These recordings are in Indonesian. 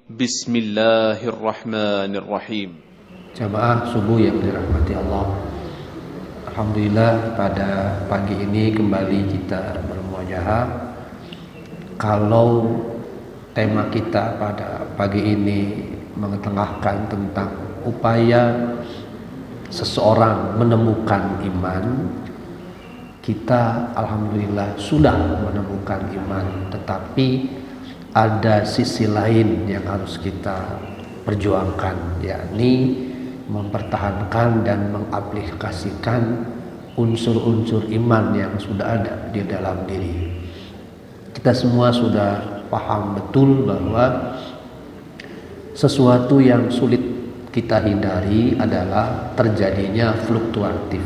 Bismillahirrahmanirrahim. Jamaah subuh yang dirahmati Allah. Alhamdulillah pada pagi ini kembali kita bermuajahah. Kalau tema kita pada pagi ini mengetengahkan tentang upaya seseorang menemukan iman, kita alhamdulillah sudah menemukan iman, tetapi ada sisi lain yang harus kita perjuangkan, yakni mempertahankan dan mengaplikasikan unsur-unsur iman yang sudah ada di dalam diri. Kita semua sudah paham betul bahwa sesuatu yang sulit kita hindari adalah terjadinya fluktuatif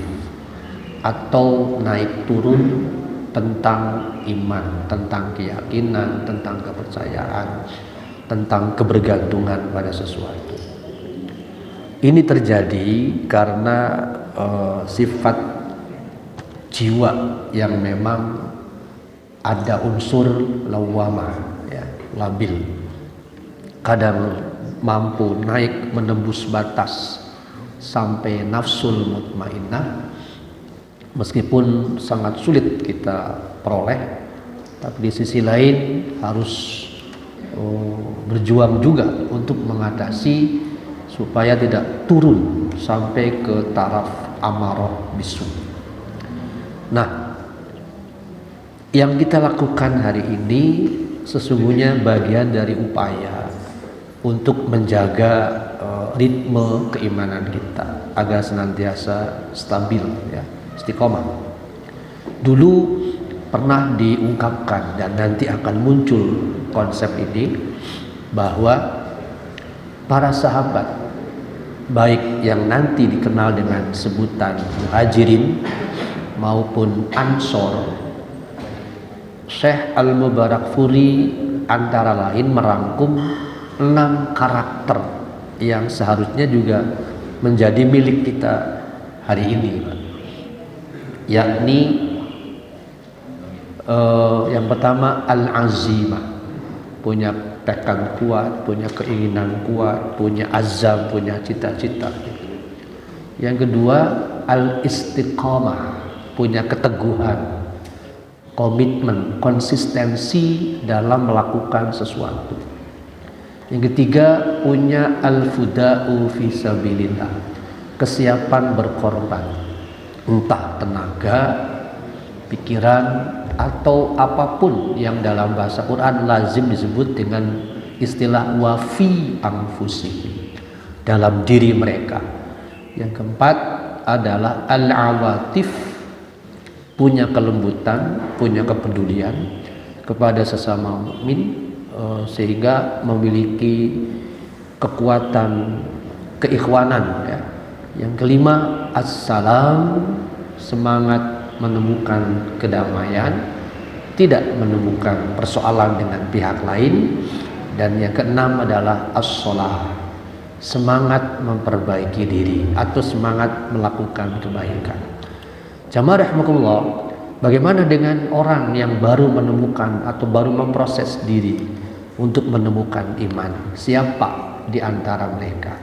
atau naik turun tentang iman, tentang keyakinan, tentang kepercayaan, tentang kebergantungan pada sesuatu. Ini terjadi karena sifat jiwa yang memang ada unsur lawamah, ya, labil. Kadang mampu naik menembus batas sampai nafsul mutmainnah, meskipun sangat sulit kita peroleh, tapi di sisi lain harus berjuang juga untuk mengatasi supaya tidak turun sampai ke taraf amarah bisu. Nah, yang kita lakukan hari ini sesungguhnya bagian dari upaya untuk menjaga ritme keimanan kita agar senantiasa stabil, ya, istiqomah. Dulu pernah diungkapkan dan nanti akan muncul konsep ini bahwa para sahabat, baik yang nanti dikenal dengan sebutan muhajirin maupun ansor, Syekh Al-Mubarakfuri antara lain merangkum 6 karakter yang seharusnya juga menjadi milik kita hari ini, Pak. Yakni yang pertama al-azimah, punya tekad kuat, punya keinginan kuat, punya azam, punya cita-cita. Yang kedua al-istiqamah, punya keteguhan, komitmen, konsistensi dalam melakukan sesuatu. Yang ketiga punya al-fuda'u fi sabilillah, kesiapan berkorban, entah tenaga, pikiran, atau apapun yang dalam bahasa Quran lazim disebut dengan istilah wafi anfusihim, dalam diri mereka. Yang keempat adalah al-awatif, punya kelembutan, punya kepedulian kepada sesama mukmin, sehingga memiliki kekuatan keikhwanan, ya. Yang kelima assalam, semangat menemukan kedamaian, tidak menemukan persoalan dengan pihak lain. Dan yang keenam adalah as-shalah, semangat memperbaiki diri atau semangat melakukan kebaikan. Jamaah rahimakumullah, bagaimana dengan orang yang baru menemukan atau baru memproses diri untuk menemukan iman? Siapa di antara mereka?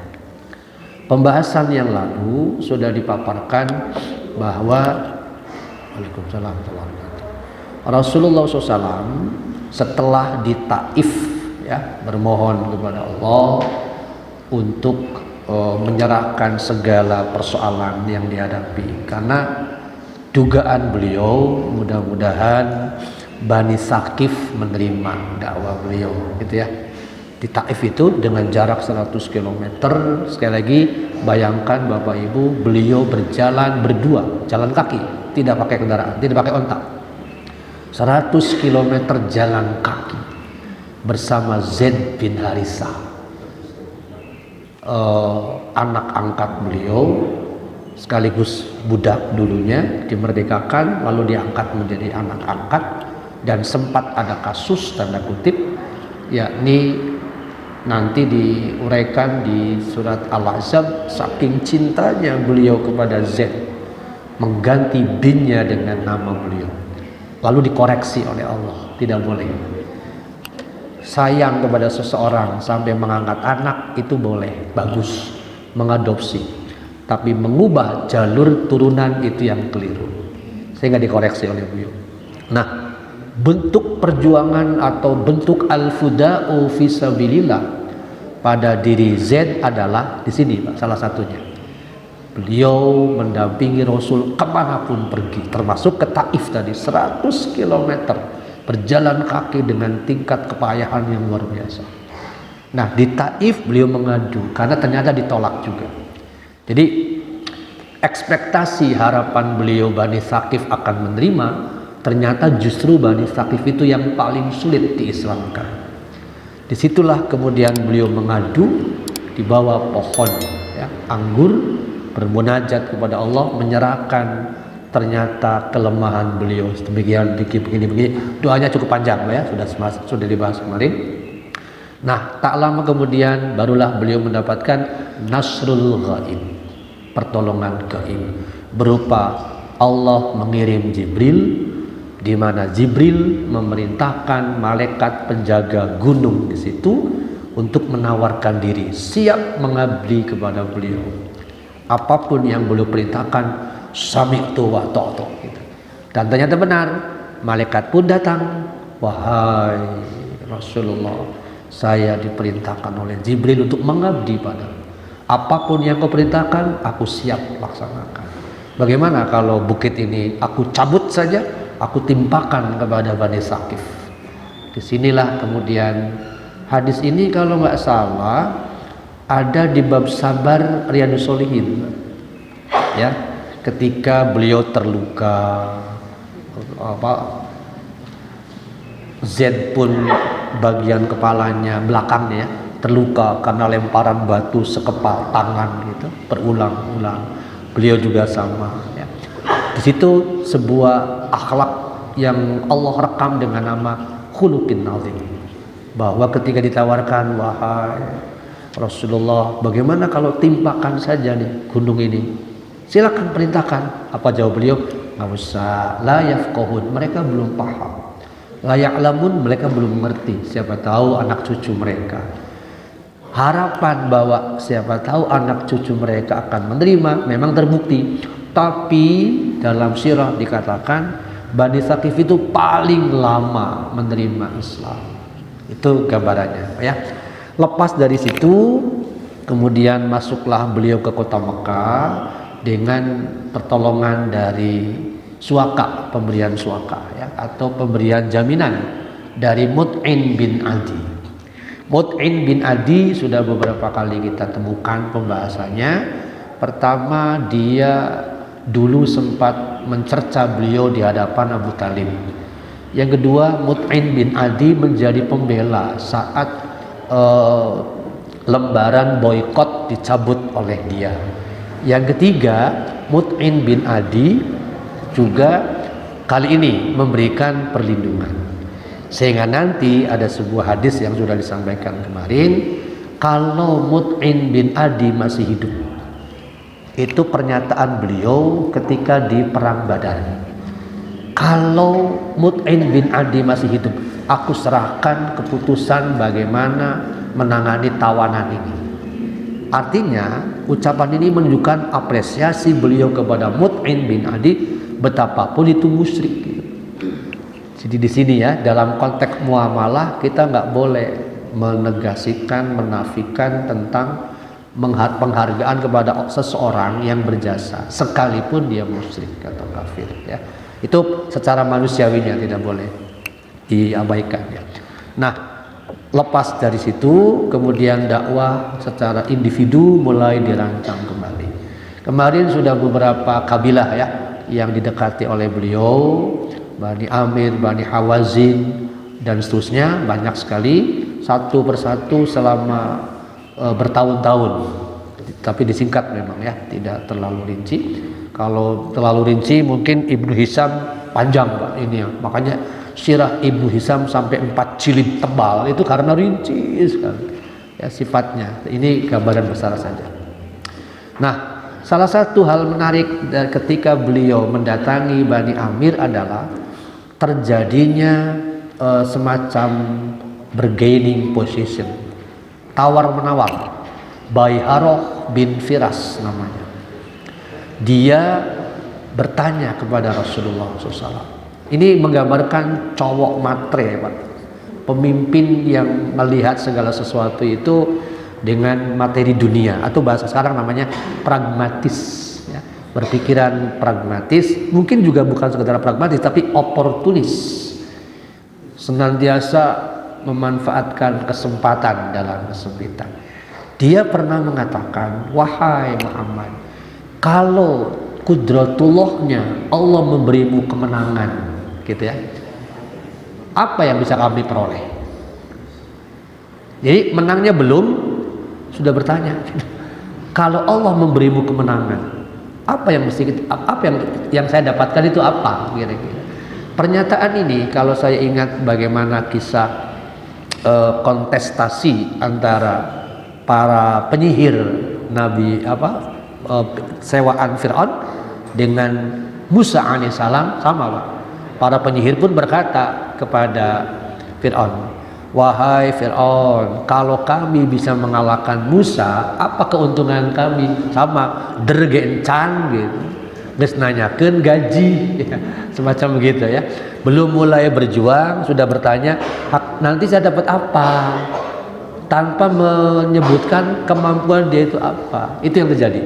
Pembahasan yang lalu sudah dipaparkan bahwa Waalaikumsalam, Rasulullah SAW setelah di Taif, ya, bermohon kepada Allah untuk menyerahkan segala persoalan yang dihadapi, karena dugaan beliau mudah-mudahan Bani Saqif menerima dakwah beliau, gitu ya. Di Taif itu dengan jarak 100 km, sekali lagi bayangkan Bapak Ibu, beliau berjalan berdua, jalan kaki, tidak pakai kendaraan, tidak pakai onta, 100 km jalan kaki bersama Zaid bin Harisah, anak angkat beliau sekaligus budak dulunya, dimerdekakan lalu diangkat menjadi anak angkat. Dan sempat ada kasus tanda kutip, yakni nanti diuraikan di surat Al-Ahzab, saking cintanya beliau kepada Zaid mengganti binnya dengan nama beliau, lalu dikoreksi oleh Allah, tidak boleh. sayang kepada seseorang sampai mengangkat anak itu boleh, bagus, mengadopsi. Tapi mengubah jalur turunan itu yang keliru, sehingga dikoreksi oleh beliau. Nah, bentuk perjuangan atau bentuk al-fuda'u fisabilillah pada diri Z adalah di sini, Pak, salah satunya. Beliau mendampingi Rasul kemanapun pergi, termasuk ke Taif tadi, 100 km berjalan kaki dengan tingkat kepayahan yang luar biasa. Nah, di Taif beliau mengadu karena ternyata ditolak juga. Jadi ekspektasi harapan beliau Bani Tsaqif akan menerima, ternyata justru Bani Tsaqif itu yang paling sulit diislamkan. Disitulah kemudian beliau mengadu di bawah pohon ya, anggur, bermunajat kepada Allah, menyerahkan ternyata kelemahan beliau demikian begini. Doanya cukup panjang ya, sudah dibahas kemarin. Nah, tak lama kemudian barulah beliau mendapatkan nasrul ghaib, pertolongan gaib, berupa Allah mengirim Jibril, di mana Jibril memerintahkan malaikat penjaga gunung di situ untuk menawarkan diri, siap mengabdi kepada beliau. Apapun yang beliau perintahkan, sami'tu wa ta'tu gitu. Dan ternyata benar, malaikat pun datang. Wahai Rasulullah, saya diperintahkan oleh Jibril untuk mengabdi padamu. Apapun yang kau perintahkan, aku siap laksanakan. Bagaimana kalau bukit ini aku cabut saja, aku timpakan kepada Bani Tsaqif. Disinilah kemudian hadis ini kalau nggak salah ada di bab sabar Riyadhus Shalihin. Ya, ketika beliau terluka, Z pun bagian kepalanya belakangnya terluka karena lemparan batu sekepal tangan gitu, berulang-ulang. Beliau juga sama ya. Di situ sebuah akhlak yang Allah rekam dengan nama khuluqin azim, bahwa ketika ditawarkan, wahai Rasulullah, bagaimana kalau timpakan saja nih gunung ini, silakan perintahkan. Apa jawab beliau? Nggak usah, la yafqahun, mereka belum paham. La ya'lamun, mereka belum mengerti. Siapa tahu anak cucu mereka. Harapan bahwa siapa tahu anak cucu mereka akan menerima memang terbukti. Tapi dalam sirah dikatakan Bani Tsaqif itu paling lama menerima Islam. Itu gambarannya ya. Lepas dari situ kemudian masuklah beliau ke kota Mekah dengan pertolongan dari suaka, pemberian suaka ya, atau pemberian jaminan dari Mut'in bin Adi. Mut'in bin Adi sudah beberapa kali kita temukan pembahasannya. Pertama, dia dulu sempat mencerca beliau di hadapan Abu Talib. Yang kedua, Mut'in bin Adi menjadi pembela saat lembaran boikot dicabut oleh dia. Yang ketiga, Mut'in bin Adi juga kali ini memberikan perlindungan, sehingga nanti ada sebuah hadis yang sudah disampaikan kemarin, kalau Mut'in bin Adi masih hidup, itu pernyataan beliau ketika di perang Badar. Kalau Mut'in bin Adi masih hidup, aku serahkan keputusan bagaimana menangani tawanan ini. Artinya ucapan ini menunjukkan apresiasi beliau kepada Mut'in bin Adi, betapapun itu musyrik. Jadi di sini ya, dalam konteks muamalah kita nggak boleh menegasikan, menafikan tentang penghargaan kepada seseorang yang berjasa, sekalipun dia musyrik atau kafir ya. Itu secara manusiawinya tidak boleh diabaikan ya. Nah, lepas dari situ kemudian dakwah secara individu mulai dirancang kembali. Kemarin sudah beberapa kabilah ya yang didekati oleh beliau, Bani Amir, Bani Hawazin dan seterusnya, banyak sekali, satu persatu selama bertahun-tahun. Tapi disingkat memang ya, tidak terlalu rinci. Kalau terlalu rinci mungkin Ibnu Hisam panjang Pak ini ya. Makanya sirah Ibnu Hisam sampai 4 jilid tebal itu karena rinci sekali ya sifatnya. Ini gambaran besar saja. Nah, salah satu hal menarik ketika beliau mendatangi Bani Amir adalah terjadinya semacam bergaining position, tawar menawar. Baiharoh bin Firas namanya. Dia bertanya kepada Rasulullah SAW. Ini menggambarkan cowok matre, Pak. Pemimpin yang melihat segala sesuatu itu dengan materi dunia, atau bahasa sekarang namanya pragmatis, ya. Berpikiran pragmatis, mungkin juga bukan sekedar pragmatis tapi oportunis, senantiasa memanfaatkan kesempatan dalam kesempitan. Dia pernah mengatakan, wahai Muhammad, kalau kudratullahnya Allah memberimu kemenangan, gitu ya, apa yang bisa kami peroleh? Jadi menangnya belum, sudah bertanya. Kalau Allah memberimu kemenangan, apa yang saya dapatkan itu apa? Kira-kira. Pernyataan ini kalau saya ingat bagaimana kisah kontestasi antara para penyihir Nabi sewaan Fir'aun dengan Musa alaihissalam, sama Pak. Para penyihir pun berkata kepada Fir'aun, wahai Fir'aun, kalau kami bisa mengalahkan Musa, apa keuntungan kami? Sama dergencan gitu, geus nanyakeun gaji, semacam begitu ya. Belum mulai berjuang sudah bertanya, nanti saya dapat apa? Tanpa menyebutkan kemampuan dia itu apa. Itu yang terjadi.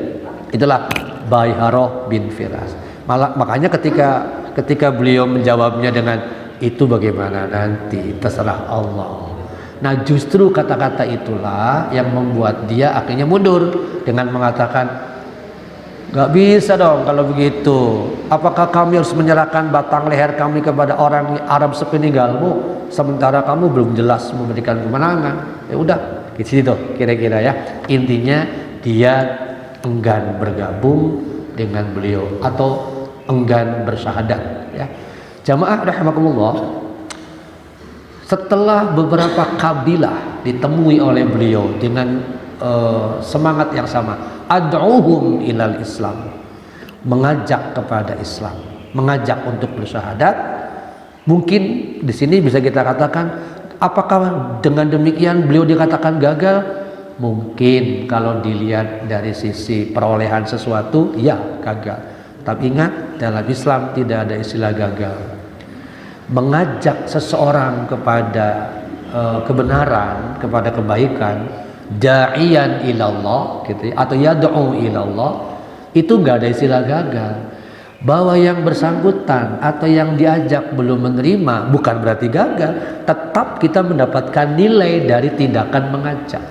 Itulah Baiharoh bin Firas. Makanya ketika beliau menjawabnya dengan itu bagaimana nanti terserah Allah. Nah justru kata-kata itulah yang membuat dia akhirnya mundur dengan mengatakan, gak bisa dong kalau begitu. Apakah kami harus menyerahkan batang leher kami kepada orang Arab sepeninggalmu, sementara kamu belum jelas memberikan kemenangan? Ya udah, di situ kira-kira ya. Intinya dia enggan bergabung dengan beliau atau enggan bersyahadat ya. Jamaah rahimakumullah, setelah beberapa kabilah ditemui oleh beliau dengan semangat yang sama, ad'uhum ilal Islam, mengajak kepada Islam, mengajak untuk bersyahadat. Mungkin di sini bisa kita katakan, apakah dengan demikian beliau dikatakan gagal? Mungkin kalau dilihat dari sisi perolehan sesuatu, ya gagal. Tapi ingat, dalam Islam tidak ada istilah gagal. Mengajak seseorang kepada kebenaran, kepada kebaikan, da'iyan ilallah gitu ya, atau yad'u ilallah, itu enggak ada istilah gagal. Bahwa yang bersangkutan atau yang diajak belum menerima bukan berarti gagal, tetap kita mendapatkan nilai dari tindakan mengajak.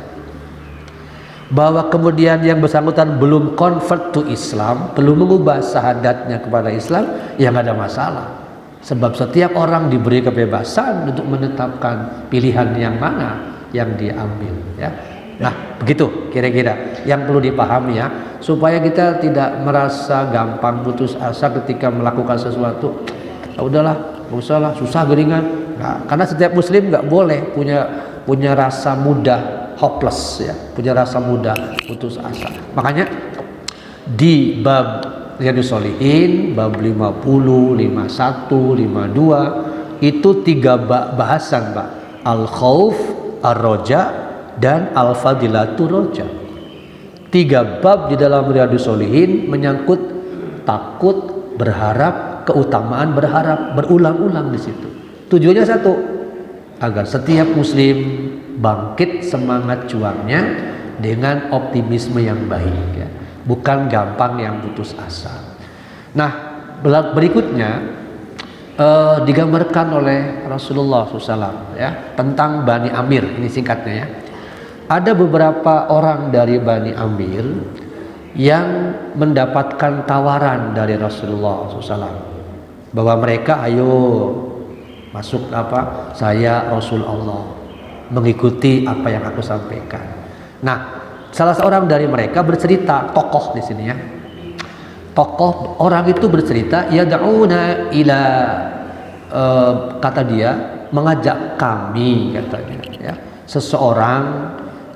Bahwa kemudian yang bersangkutan belum convert to Islam, belum mengubah syahadatnya kepada Islam, ya nggak ada masalah. Sebab setiap orang diberi kebebasan untuk menetapkan pilihan yang mana yang diambil ya. Nah begitu kira-kira yang perlu dipahami ya, supaya kita tidak merasa gampang putus asa ketika melakukan sesuatu. Ya udahlah, nggak usah lah, susah geringan. Nah, karena setiap muslim nggak boleh punya rasa mudah hopeless ya, punya rasa mudah putus asa. Makanya di bab Riyadhus Shalihin bab 50, 51, 52 itu 3 bahasan Pak. Al-khauf, ar-roja, dan al-fadilatu roja. 3 bab di dalam Riyadhus Shalihin menyangkut takut, berharap, keutamaan berharap, berulang-ulang di situ. Tujuannya satu, agar setiap muslim bangkit semangat juangnya dengan optimisme yang baik ya. Bukan gampang yang putus asa. Nah berikutnya digambarkan oleh Rasulullah SAW ya, tentang Bani Amir. Ini singkatnya ya. Ada beberapa orang dari Bani Amir yang mendapatkan tawaran dari Rasulullah SAW bahwa mereka ayo masuk saya Rasul Allah, mengikuti apa yang aku sampaikan. Nah, salah seorang dari mereka bercerita, tokoh di sini ya. Tokoh orang itu bercerita, yad'una ila kata dia, mengajak kami katanya ya. Seseorang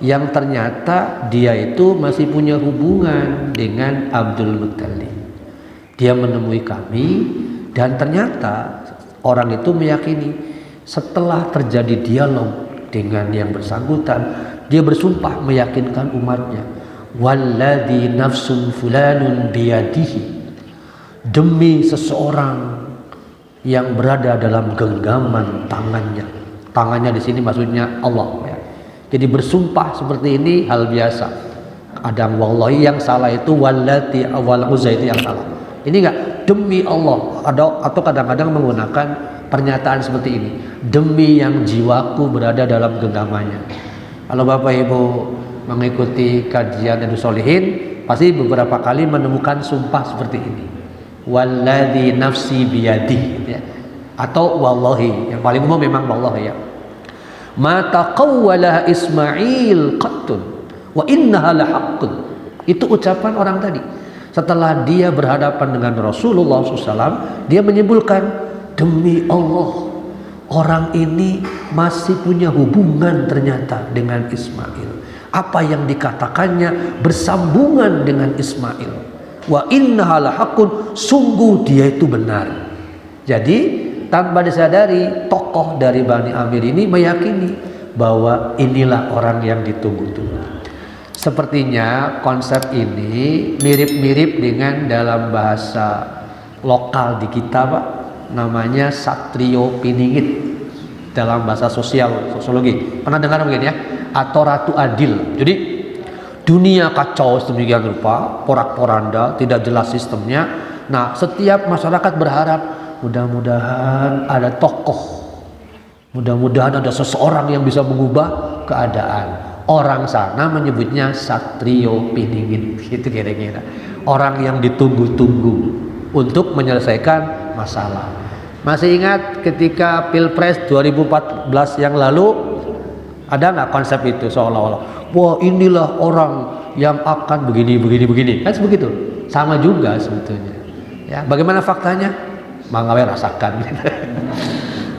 yang ternyata dia itu masih punya hubungan dengan Abdul Muttalib. Dia menemui kami dan ternyata orang itu meyakini setelah terjadi dialog dengan yang bersangkutan. Dia bersumpah meyakinkan umatnya, walladzi nafsun fulanun biyadihi, demi seseorang yang berada dalam genggaman tangannya. Tangannya di sini maksudnya Allah ya. Jadi bersumpah seperti ini hal biasa. Ada wallahi yang salah itu, wallati awal uzza itu yang salah. Ini enggak demi Allah, atau kadang-kadang menggunakan pernyataan seperti ini, demi yang jiwaku berada dalam genggamannya. Kalau Bapak Ibu mengikuti kajian Riyadhus Shalihin, pasti beberapa kali menemukan sumpah seperti ini, walladzi nafsi biyadihi ya. Atau wallahi, yang paling umum memang wallahi ya. Ma taqawwala Ismail qattun wa innaha lahaqqun. Itu ucapan orang tadi. Setelah dia berhadapan dengan Rasulullah SAW, dia menyimpulkan, demi Allah, orang ini masih punya hubungan ternyata dengan Ismail. Apa yang dikatakannya bersambungan dengan Ismail. Wa innaha lahaqqun, sungguh dia itu benar. Jadi tanpa disadari, tokoh dari Bani Amir ini meyakini bahwa inilah orang yang ditunggu-tunggu. Sepertinya konsep ini mirip-mirip dengan dalam bahasa lokal di kita, Pak, namanya Satrio Piningit dalam bahasa sosiologi. Pernah dengar mungkin ya? Atau Ratu Adil. Jadi dunia kacau sedemikian rupa, porak-poranda, tidak jelas sistemnya. Nah, setiap masyarakat berharap mudah-mudahan ada tokoh, mudah-mudahan ada seseorang yang bisa mengubah keadaan. Orang sana menyebutnya Satrio Piningit, gitu kira-kira. Orang yang ditunggu-tunggu untuk menyelesaikan masalah. Masih ingat ketika Pilpres 2014 yang lalu, ada nggak konsep itu seolah-olah, wah inilah orang yang akan begini. Kan begitu. Sama juga sebetulnya. Ya, bagaimana faktanya? Mangawe rasakan.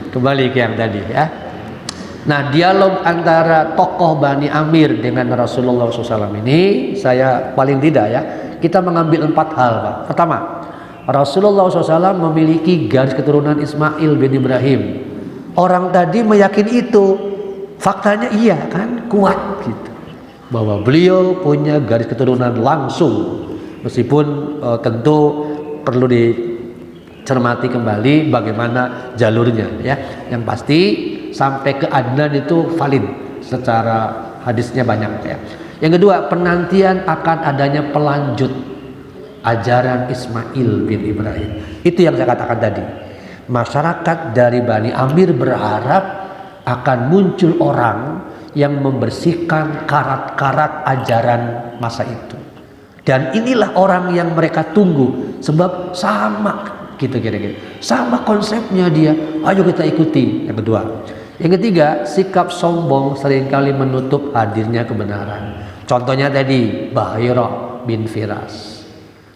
Kembali ke yang tadi ya. Nah, dialog antara tokoh Bani Amir dengan Rasulullah SAW ini, saya paling tidak ya, kita mengambil 4 hal, Pak. Pertama, Rasulullah SAW memiliki garis keturunan Ismail bin Ibrahim. Orang tadi meyakini itu, faktanya iya kan, kuat gitu, bahwa beliau punya garis keturunan langsung, meskipun tentu perlu dicermati kembali bagaimana jalurnya ya. Yang pasti sampai ke Adnan itu valid secara hadisnya banyak ya. Yang kedua, penantian akan adanya pelanjut ajaran Ismail bin Ibrahim. Itu yang saya katakan tadi. Masyarakat dari Bani Amir berharap akan muncul orang yang membersihkan karat-karat ajaran masa itu. Dan inilah orang yang mereka tunggu, sebab sama gitu kira-kira. Sama konsepnya dia. Ayo kita ikuti. Yang kedua. Yang ketiga, sikap sombong seringkali menutup hadirnya kebenaran. Contohnya tadi, Bahira bin Firas.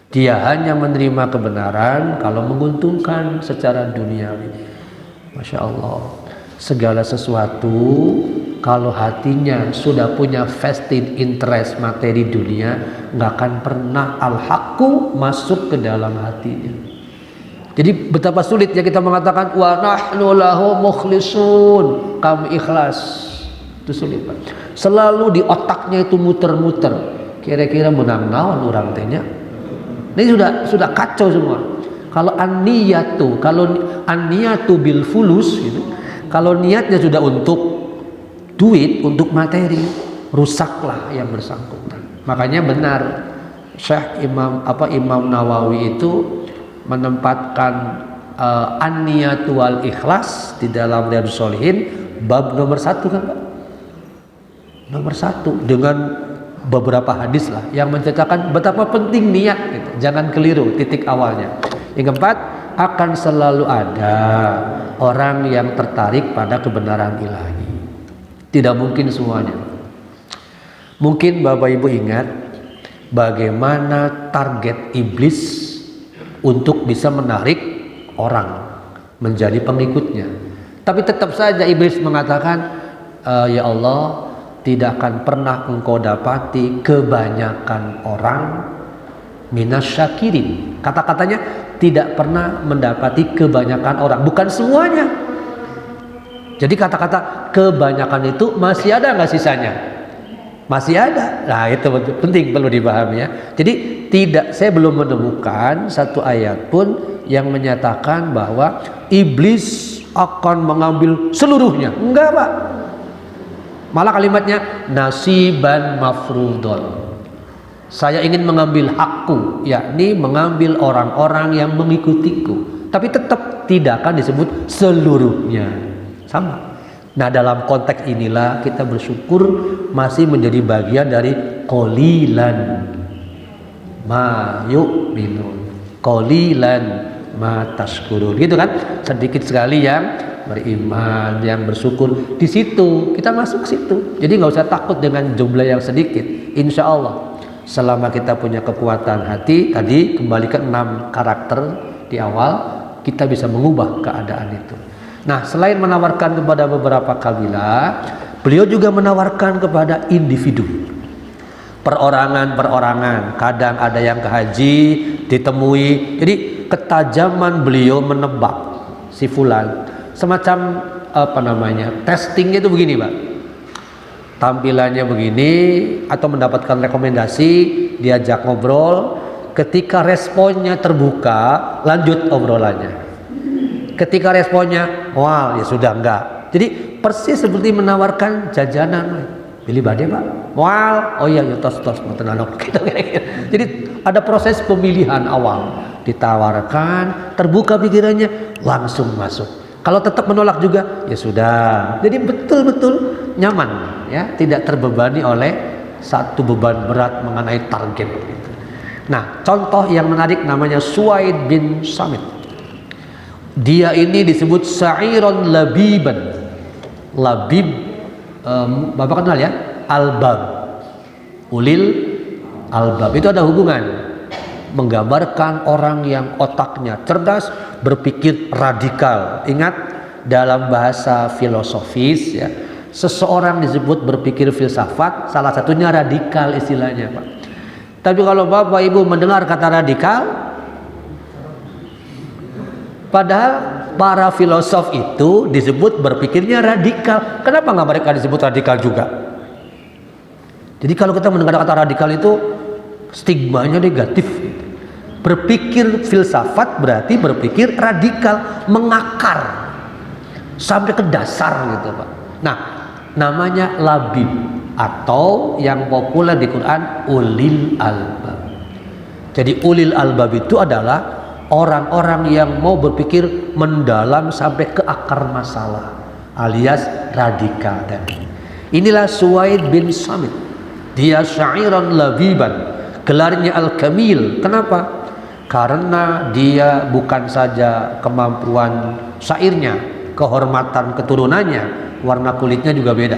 Dia hanya menerima kebenaran kalau menguntungkan secara duniawi. Masya Allah. Segala sesuatu kalau hatinya sudah punya vested interest materi dunia, nggak akan pernah al-haqqu masuk ke dalam hatinya. Jadi betapa sulitnya kita mengatakan wa nahnu lahu mukhlisun, kami ikhlas. Itu sulit, Pak. Selalu di otaknya itu muter-muter. Kira-kira menang naon urang teh nya. Ini sudah kacau semua. Kalau an-niyatu bil fulus gitu. Kalau niatnya sudah untuk duit, untuk materi, rusaklah yang bersangkutan. Makanya benar Syekh Imam Nawawi itu menempatkan an-niyatu wal ikhlas di dalam Riyadhus Shalihin bab nomor 1 kan, Pak? Nomor 1 dengan beberapa hadis lah yang menceritakan betapa penting niat gitu. Jangan keliru titik awalnya. Yang keempat, akan selalu ada orang yang tertarik pada kebenaran ilahi. Tidak mungkin semuanya. Mungkin Bapak Ibu ingat bagaimana target iblis untuk bisa menarik orang menjadi pengikutnya. Tapi tetap saja iblis mengatakan, ya Allah, tidak akan pernah engkau dapati kebanyakan orang minasyakirin. Kata-katanya tidak pernah mendapati kebanyakan orang, bukan semuanya. Jadi kata-kata kebanyakan itu masih ada nggak sisanya? Masih ada. Nah itu penting, perlu dipahami ya. Jadi saya belum menemukan satu ayat pun yang menyatakan bahwa iblis akan mengambil seluruhnya. Enggak Pak. Malah kalimatnya nasiban mafrudon. Saya ingin mengambil hakku, yakni mengambil orang-orang yang mengikutiku. Tapi tetap tidak akan disebut seluruhnya. Sama. Nah dalam konteks inilah kita bersyukur masih menjadi bagian dari qalilan ma yu'minun, qalilan ma tashkurun, gitu kan? Sedikit sekali yang beriman, yang bersyukur. Di situ kita masuk situ. Jadi nggak usah takut dengan jumlah yang sedikit. Insya Allah selama kita punya kekuatan hati, tadi kembali ke 6 karakter di awal, kita bisa mengubah keadaan itu. Nah, selain menawarkan kepada beberapa kabilah, beliau juga menawarkan kepada individu. Perorangan-perorangan, kadang ada yang ke haji, ditemui. Jadi ketajaman beliau menebak si fulan. Semacam testingnya itu begini, Pak. Tampilannya begini, atau mendapatkan rekomendasi, diajak ngobrol. Ketika responnya terbuka, lanjut obrolannya. Ketika responnya, wah ya sudah enggak. Jadi persis seperti menawarkan jajanan. Pilih badai Pak. Wah, oh iya ya tos gitu. Jadi ada proses pemilihan awal. Ditawarkan, terbuka pikirannya, langsung masuk. Kalau tetap menolak juga, ya sudah. Jadi betul-betul nyaman, ya, tidak terbebani oleh satu beban berat mengenai target. Nah, contoh yang menarik namanya Suwaid bin Samit. Dia ini disebut sa'iron labiban. Labib, Bapak kenal ya? Albab, ulil albab. Itu ada hubungan, menggambarkan orang yang otaknya cerdas, berpikir radikal. Ingat, dalam bahasa filosofis ya, seseorang disebut berpikir filsafat, salah satunya radikal istilahnya Pak. Tapi kalau Bapak Ibu mendengar kata radikal, padahal para filosof itu disebut berpikirnya radikal. Kenapa nggak mereka disebut radikal juga? Jadi kalau kita mendengar kata radikal itu stigmanya negatif. Berpikir filsafat berarti berpikir radikal, mengakar sampai ke dasar gitu Pak. Nah, namanya labib, atau yang populer di Quran ulil albab. Jadi ulil albab itu adalah orang-orang yang mau berpikir mendalam sampai ke akar masalah, alias radikal tadi. Inilah Suwaid bin Samit. Dia syairan labiban, gelarnya al-kamil. Kenapa? Karena dia bukan saja kemampuan syairnya, kehormatan keturunannya, warna kulitnya juga beda.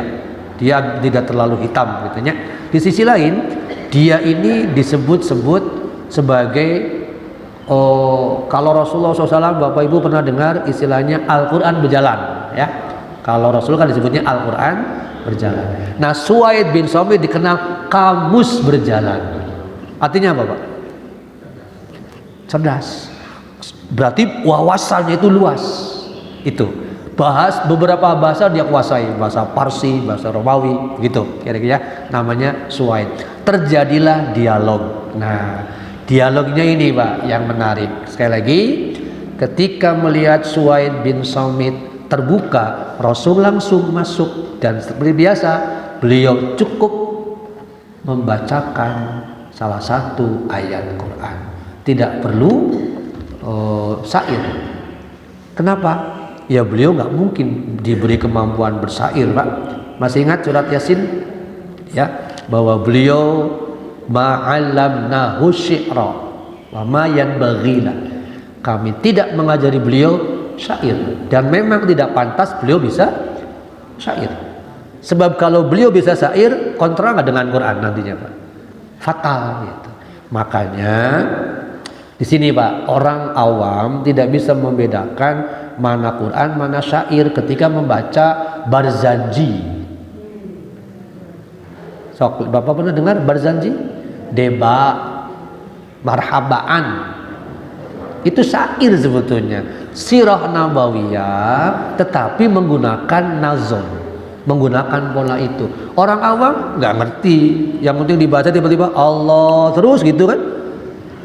Dia tidak terlalu hitam gitu ya. Di sisi lain, dia ini disebut-sebut sebagai kalau Rasulullah SAW, Bapak Ibu pernah dengar istilahnya Al-Quran berjalan ya. Kalau Rasul kan disebutnya Al-Quran berjalan. Nah, Suwaid bin Samit dikenal kamus berjalan. Artinya apa Pak? Cerdas. Berarti wawasannya itu luas. Itu bahas beberapa bahasa dia kuasai, bahasa Parsi, bahasa Romawi gitu kira-kira, namanya Suwaid. Terjadilah dialog. Nah, dialognya ini Pak yang menarik. Sekali lagi, ketika melihat Suwaid bin Samit terbuka, Rasul langsung masuk, dan seperti biasa beliau cukup membacakan salah satu ayat Quran, tidak perlu syair. Kenapa? Ya beliau nggak mungkin diberi kemampuan bersair Pak. Masih ingat surat Yasin ya, bahwa beliau ma'allamnahu syi'ra wa ma yanbaghila, kami tidak mengajari beliau syair, dan memang tidak pantas beliau bisa syair. Sebab kalau beliau bisa syair, kontra nggak dengan Quran nantinya Pak, fatal gitu. Makanya di sini Pak, orang awam tidak bisa membedakan mana Quran, mana syair ketika membaca Barzanji. Sok, Bapak pernah dengar Barzanji? Deba, marhabaan. Itu syair sebetulnya, sirah nabawiyah, tetapi menggunakan nazom. menggunakan pola itu. Orang awam nggak ngerti, yang penting dibaca tiba-tiba Allah terus gitu kan,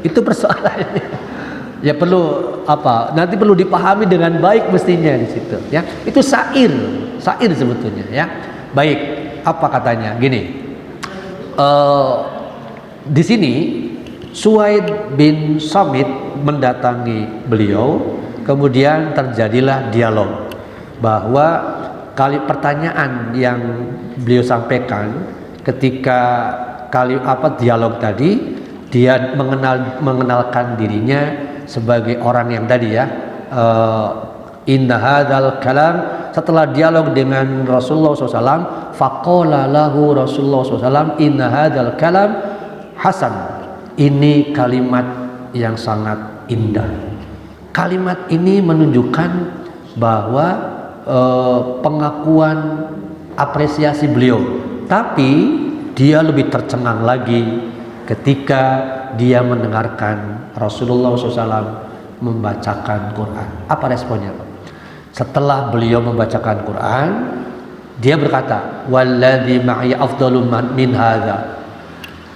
itu persoalannya. Ya perlu apa? Nanti perlu dipahami dengan baik mestinya di situ. Ya, itu syair sebetulnya. Ya, baik. Apa katanya? Gini. Di sini Suwaid bin Samit mendatangi beliau, kemudian terjadilah dialog bahwa pertanyaan yang beliau sampaikan ketika dialog tadi, dia mengenalkan dirinya sebagai orang yang tadi ya, inna hadzal kalam, setelah dialog dengan Rasulullah SAW, faqala lahu Rasulullah SAW, inna hadzal kalam hasan, ini kalimat yang sangat indah. Kalimat ini menunjukkan bahwa pengakuan apresiasi beliau, tapi dia lebih tercengang lagi ketika dia mendengarkan Rasulullah SAW membacakan Quran. Apa responnya? Setelah beliau membacakan Quran, dia berkata, walladzi ma'i afdalu min hadza,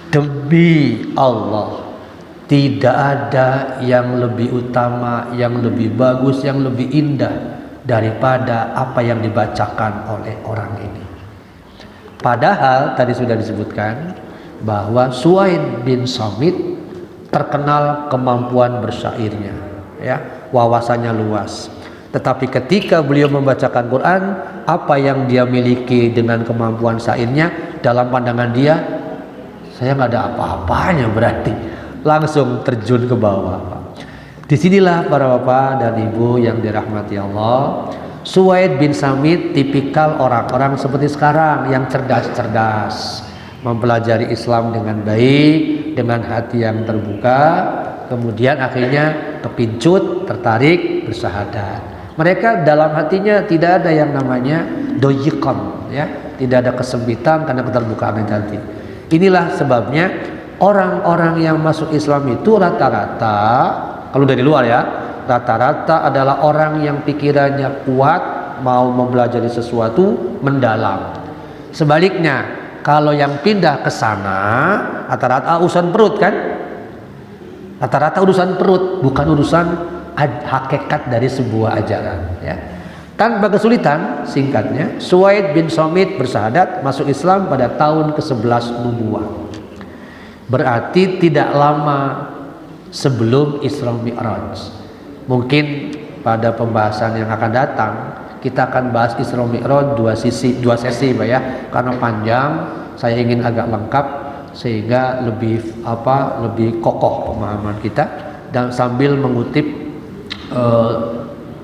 demi Allah tidak ada yang lebih utama, yang lebih bagus, yang lebih indah daripada apa yang dibacakan oleh orang ini. Padahal tadi sudah disebutkan bahwa Suwaid bin Samit terkenal kemampuan bersyairnya, ya, wawasannya luas. Tetapi ketika beliau membacakan Quran, apa yang dia miliki dengan kemampuan syairnya, dalam pandangan dia, saya nggak ada apa-apanya, berarti langsung terjun ke bawah. Disinilah para bapak dan ibu yang dirahmati Allah, Suwaid bin Samit tipikal orang-orang seperti sekarang yang cerdas-cerdas, mempelajari Islam dengan baik, dengan hati yang terbuka, kemudian akhirnya kepincut, tertarik, bersyahadat. Mereka dalam hatinya tidak ada yang namanya doyikon, ya, tidak ada kesempitan karena keterbukaan hati. Inilah sebabnya orang-orang yang masuk Islam itu rata-rata, kalau dari luar ya, rata-rata adalah orang yang pikirannya kuat, mau mempelajari sesuatu mendalam. Sebaliknya, kalau yang pindah ke sana, rata-rata urusan perut kan? Rata-rata urusan perut, bukan urusan hakikat dari sebuah ajaran, ya. Tanpa kesulitan, singkatnya, Suwaid bin Samit bersyahadat masuk Islam pada tahun ke-11 nubuwah. Berarti tidak lama sebelum Isra Mi'raj. Mungkin pada pembahasan yang akan datang kita akan bahas Isra Mi'raj dua sesi Pak ya, karena panjang, saya ingin agak lengkap sehingga lebih kokoh pemahaman kita, dan sambil mengutip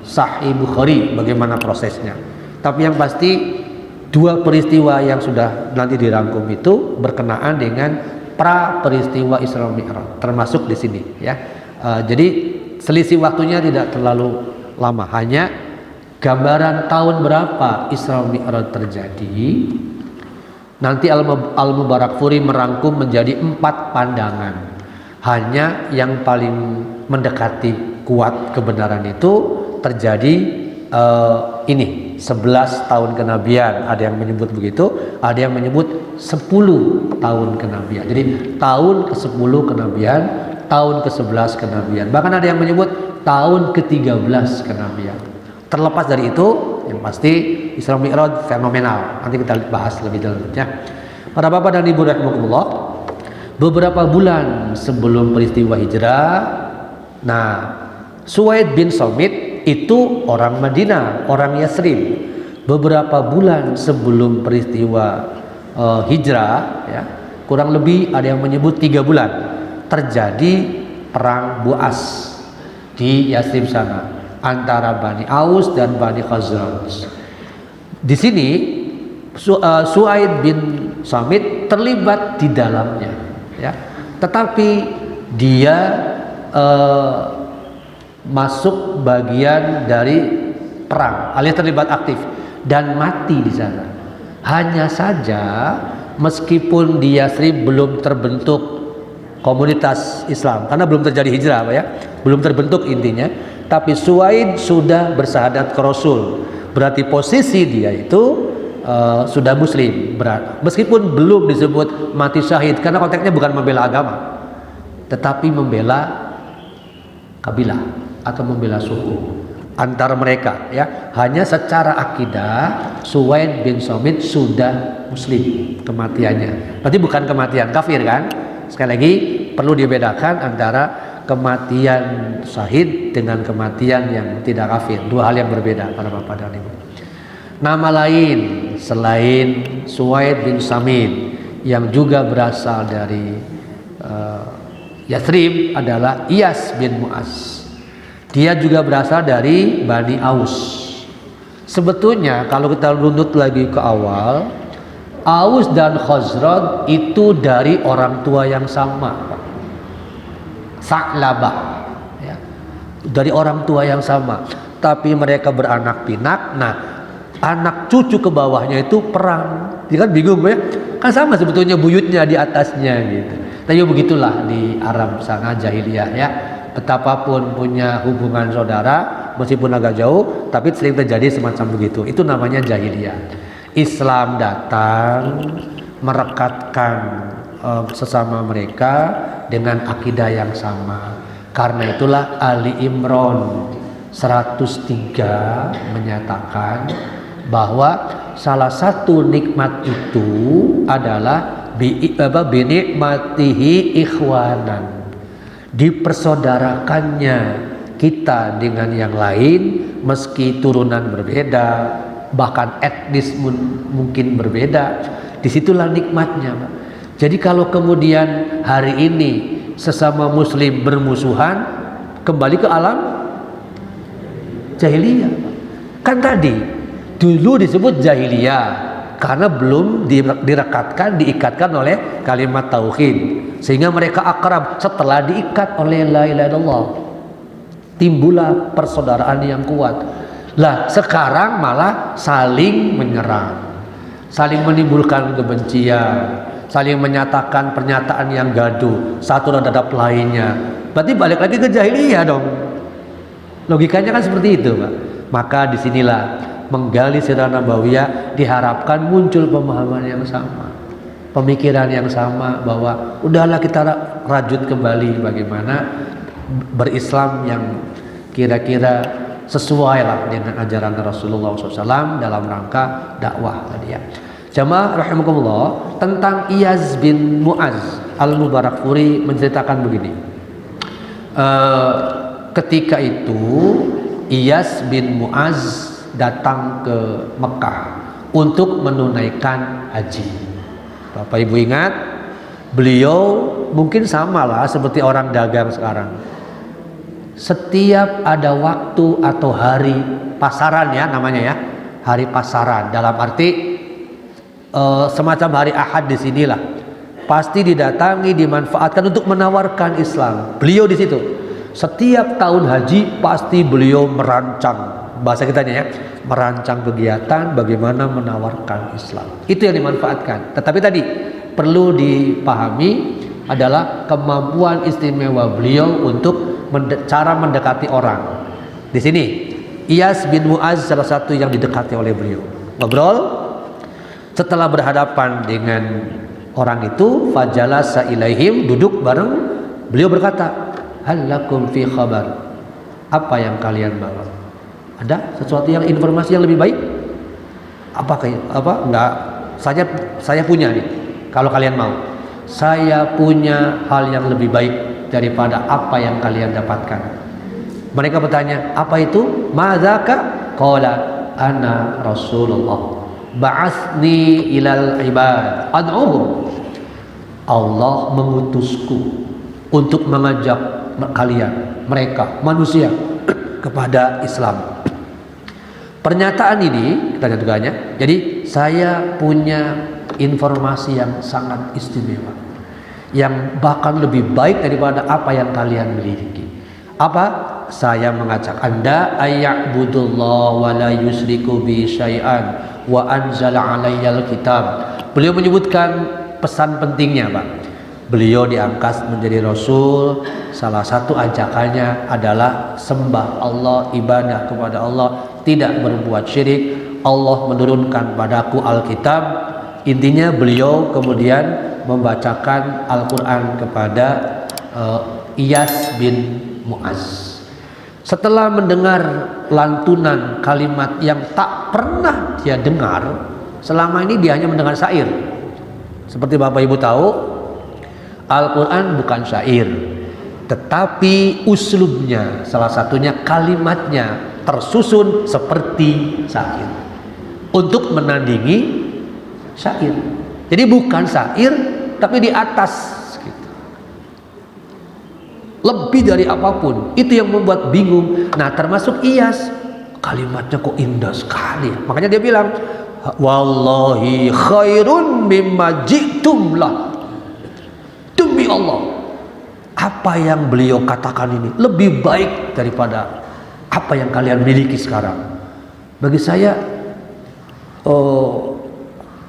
Sahih Bukhari bagaimana prosesnya. Tapi yang pasti dua peristiwa yang sudah nanti dirangkum itu berkenaan dengan pra peristiwa Isra Mi'raj, termasuk di sini ya. Jadi selisih waktunya tidak terlalu lama, hanya gambaran tahun berapa Isra Mi'raj terjadi. Nanti Al-Mubarakfuri merangkum menjadi 4 pandangan. Hanya yang paling mendekati kuat kebenaran itu terjadi ini 11 tahun kenabian, ada yang menyebut begitu, ada yang menyebut 10 tahun kenabian. Jadi tahun ke-10 kenabian, tahun ke-11 kenabian, bahkan ada yang menyebut tahun ke-13 kenabian. Terlepas dari itu, yang pasti Isra Mi'raj fenomenal. Nanti kita bahas lebih lanjutnya. Para bapak dan ibu rahimakumullah, beberapa bulan sebelum peristiwa hijrah, nah, Suwaid bin Samit itu orang Madinah, orang Yathrib. Beberapa bulan sebelum peristiwa hijrah, ya, kurang lebih ada yang menyebut 3 bulan, terjadi perang Bu'as di Yathrib sana antara Bani Aus dan Bani Khazraj. Di sini Suwaid bin Samit terlibat di dalamnya, ya. Tetapi dia masuk bagian dari perang, alias terlibat aktif dan mati di sana. Hanya saja meskipun di Yathrib belum terbentuk komunitas Islam karena belum terjadi hijrah, Pak ya, belum terbentuk intinya, tapi Suwaid sudah bersyahadat ke Rasul. Berarti posisi dia itu sudah muslim, meskipun belum disebut mati syahid karena konteksnya bukan membela agama, tetapi membela kabilah atau membela suku antara mereka, ya. Hanya secara akidah Suwaid bin Somit sudah muslim kematiannya, berarti bukan kematian kafir kan. Sekali lagi perlu dibedakan antara kematian syahid dengan kematian yang tidak kafir, dua hal yang berbeda para bapak dan ibu. Nama lain selain Suwaid bin Samit yang juga berasal dari Yathrib adalah Iyas bin Mu'az. Dia juga berasal dari Bani Aus. Sebetulnya kalau kita runut lagi ke awal, Aus dan Khazraj itu dari orang tua yang sama, Sa'labah, ya. Dari orang tua yang sama, tapi mereka beranak pinak. Nah, anak cucu ke bawahnya itu perang. Dia kan bingung ya, kan sama sebetulnya buyutnya di atasnya gitu. Tapi begitulah di Arab sana jahiliyah, ya. Betapapun punya hubungan saudara meskipun agak jauh, tapi sering terjadi semacam begitu. Itu namanya jahiliyah. Islam datang merekatkan sesama mereka dengan akidah yang sama. Karena itulah Ali Imran 103 menyatakan bahwa salah satu nikmat itu adalah binikmatihi ikhwanan, dipersaudarakannya kita dengan yang lain meski turunan berbeda, bahkan etnis mungkin berbeda. Disitulah nikmatnya, Pak. Jadi kalau kemudian hari ini sesama muslim bermusuhan, kembali ke alam jahiliyah. Kan tadi dulu disebut jahiliyah karena belum direkatkan, diikatkan oleh kalimat tauhid, sehingga mereka akrab. Setelah diikat oleh la ilaha illallah, timbullah persaudaraan yang kuat. Lah sekarang malah saling menyerang, saling menimbulkan kebencian, saling menyatakan pernyataan yang gaduh satu terhadap lainnya. Berarti balik lagi ke jahiliyah dong. Logikanya kan seperti itu, Pak. Maka disinilah menggali sirah nabawiyah diharapkan muncul pemahaman yang sama, pemikiran yang sama, bahwa udahlah kita rajut kembali bagaimana berislam yang kira-kira sesuai lah dengan ajaran Rasulullah SAW dalam rangka dakwah tadi, ya. Jamaah rahimakumullah, tentang Iyas bin Mu'az Al-Mubarakfuri menceritakan begini. Ketika itu Iyas bin Mu'az datang ke Mekah untuk menunaikan haji. Bapak Ibu ingat, beliau mungkin samalah seperti orang dagang sekarang. Setiap ada waktu atau hari pasaran, ya namanya, ya, hari pasaran, dalam arti semacam hari Ahad di sinilah, pasti didatangi, dimanfaatkan untuk menawarkan Islam. Beliau di situ. Setiap tahun haji pasti beliau merancang, bahasa kitanya, ya, merancang kegiatan bagaimana menawarkan Islam. Itu yang dimanfaatkan. Tetapi tadi perlu dipahami adalah kemampuan istimewa beliau untuk cara mendekati orang. Di sini Iyas bin Mu'az salah satu yang didekati oleh beliau. Ngobrol, setelah berhadapan dengan orang itu, fajalasa ilaihim, duduk bareng, beliau berkata, hal lakum fi khabar, apa yang kalian bawa? Ada sesuatu yang informasi yang lebih baik? Enggak, saya punya nih. Kalau kalian mau, saya punya hal yang lebih baik daripada apa yang kalian dapatkan. Mereka bertanya, apa itu? Madzaka? Qala ana Rasulullah ba'atsni ilal ibad ad'uhum. Allah mengutusku untuk mengajak kalian, mereka manusia, kepada Islam. Pernyataan ini kita nyatakannya. Jadi saya punya informasi yang sangat istimewa, yang bahkan lebih baik daripada apa yang kalian miliki. Apa? Saya mengajak Anda ayya'budullah wa la yusriku bi syai'an wa anzala 'alayyal kitab. Beliau menyebutkan pesan pentingnya, Pak. Beliau diangkat menjadi Rasul. Salah satu ajakannya adalah sembah Allah, ibadah kepada Allah, tidak berbuat syirik. Allah menurunkan padaku Alkitab. Intinya beliau kemudian membacakan Al-Quran kepada Iyas bin Mu'az. Setelah mendengar lantunan kalimat yang tak pernah dia dengar, selama ini dia hanya mendengar syair. Seperti Bapak Ibu tahu, Al-Quran bukan syair, tetapi uslubnya, salah satunya kalimatnya tersusun seperti syair untuk menandingi syair. Jadi bukan syair, tapi di atas gitu. Lebih dari apapun. Itu yang membuat bingung. Nah, termasuk Iyas, kalimatnya kok indah sekali. Makanya dia bilang, wallahi khairun mimma ji'tum lah. Demi Allah, apa yang beliau katakan ini lebih baik daripada apa yang kalian miliki sekarang. Bagi saya,